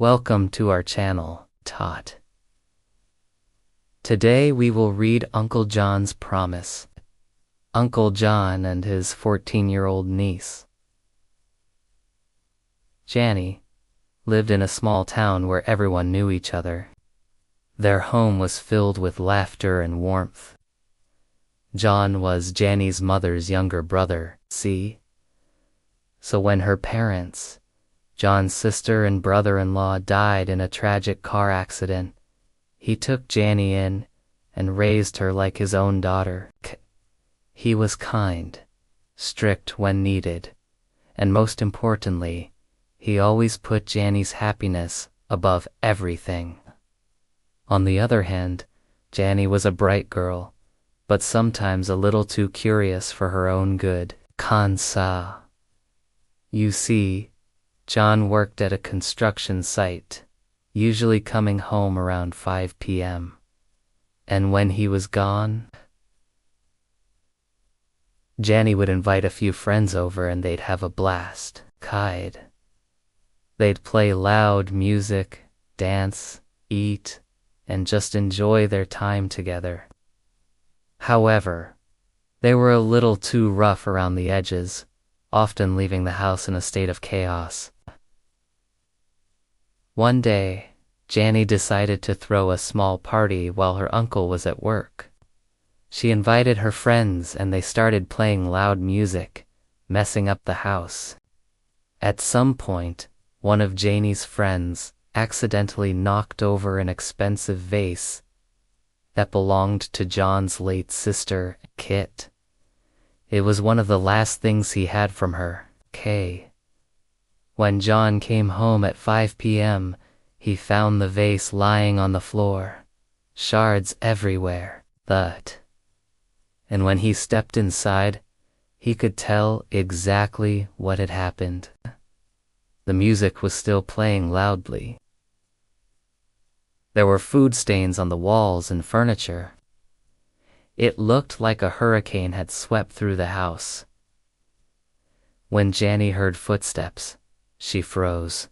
Welcome to our channel, Tot. Today we will read Uncle John's Promise. Uncle John and his 14-year-old niece, Janny, lived in a small town where everyone knew each other. Their home was filled with laughter and warmth. John was Janny's mother's younger brother, see? So when her parents, John's sister and brother-in-law, died in a tragic car accident, he took Janny in and raised her like his own daughter. He was kind, strict when needed, and most importantly, he always put Janny's happiness above everything. On the other hand, Janny was a bright girl, but sometimes a little too curious for her own good. Kansa. You see, John worked at a construction site, usually coming home around 5 p.m. And when he was gone, Janny would invite a few friends over and they'd have a blast. They'd play loud music, dance, eat, and just enjoy their time together. However, they were a little too rough around the edges, often leaving the house in a state of chaos. One day, Janny decided to throw a small party while her uncle was at work. She invited her friends and they started playing loud music, messing up the house. At some point, one of Janny's friends accidentally knocked over an expensive vase that belonged to John's late sister, Kit. It was one of the last things he had from her, Kay. When John came home at 5 p.m., he found the vase lying on the floor, shards everywhere, and when he stepped inside, he could tell exactly what had happened. The music was still playing loudly. There were food stains on the walls and furniture. It looked like a hurricane had swept through the house. When Janny heard footsteps, she froze.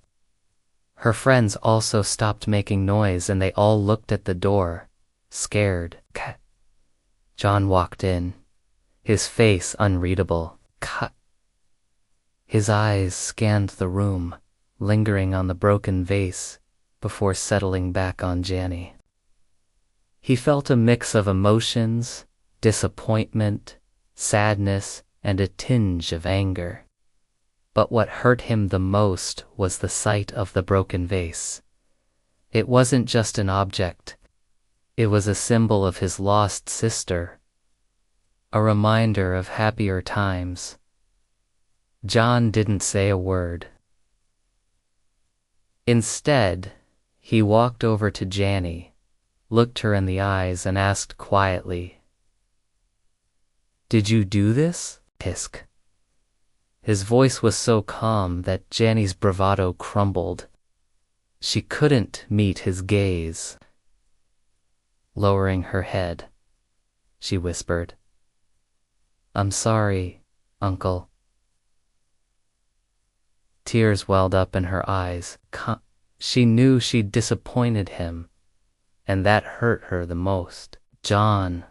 Her friends also stopped making noise and they all looked at the door, scared. John walked in, his face unreadable. His eyes scanned the room, lingering on the broken vase before settling back on Janny. He felt a mix of emotions, disappointment, sadness, and a tinge of anger. But what hurt him the most was the sight of the broken vase. It wasn't just an object. It was a symbol of his lost sister, a reminder of happier times. John didn't say a word. Instead, he walked over to Janny, looked her in the eyes, and asked quietly, "Did you do this?" Pisk. His voice was so calm that Janny's bravado crumbled. She couldn't meet his gaze. Lowering her head, she whispered, "I'm sorry, Uncle." Tears welled up in her eyes. She knew she'd disappointed him, and that hurt her the most. John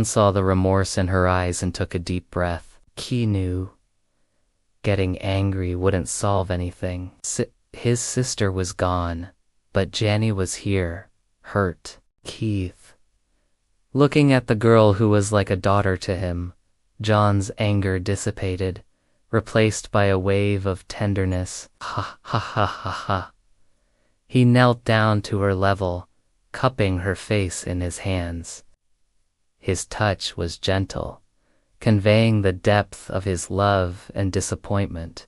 saw the remorse in her eyes and took a deep breath. He knew getting angry wouldn't solve anything. His sister was gone, but Janny was here, hurt. Keith. Looking at the girl who was like a daughter to him, John's anger dissipated, replaced by a wave of tenderness. Ha ha ha ha ha. He knelt down to her level, cupping her face in his hands. His touch was gentle, conveying the depth of his love and disappointment.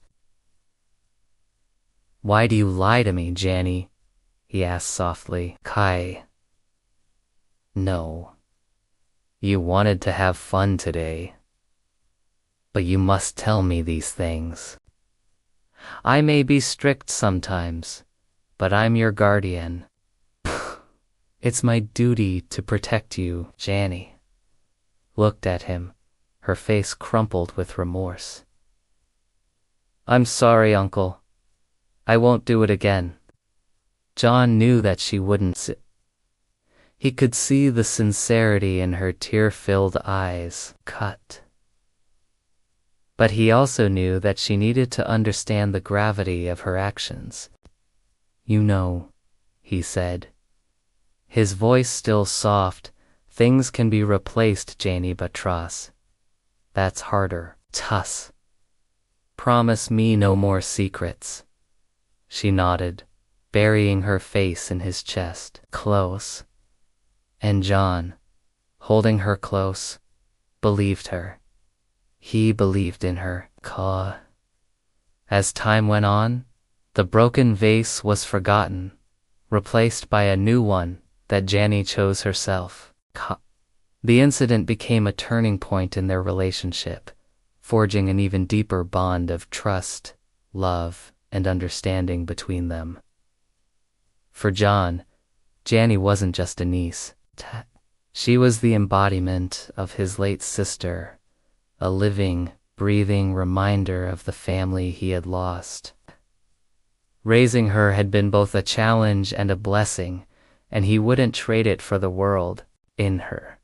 "Why do you lie to me, Janny?" he asked softly. No. You wanted to have fun today. But you must tell me these things. I may be strict sometimes, but I'm your guardian. It's my duty to protect you. Janny looked at him, her face crumpled with remorse. I'm sorry, Uncle. I won't do it again. John knew that she wouldn't. He could see the sincerity in her tear-filled eyes. Cut. But he also knew that she needed to understand the gravity of her actions. You know, he said, his voice still soft, things can be replaced, Janny, but trust. That's harder. Tuss. Promise me no more secrets. She nodded, burying her face in his chest. Close. And John, holding her close, believed her. He believed in her. As time went on, the broken vase was forgotten, replaced by a new one that Janny chose herself. The incident became a turning point in their relationship, forging an even deeper bond of trust, love, and understanding between them. For John, Janny wasn't just a niece. She was the embodiment of his late sister, a living, breathing reminder of the family he had lost. Raising her had been both a challenge and a blessing, and he wouldn't trade it for the world. In her,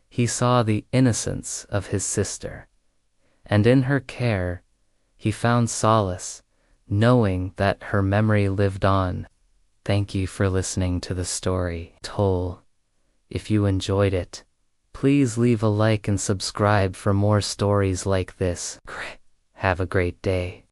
he saw the innocence of his sister, and in her care, he found solace, knowing that her memory lived on. Thank you for listening to the story told. If you enjoyed it, please leave a like and subscribe for more stories like this. Have a great day.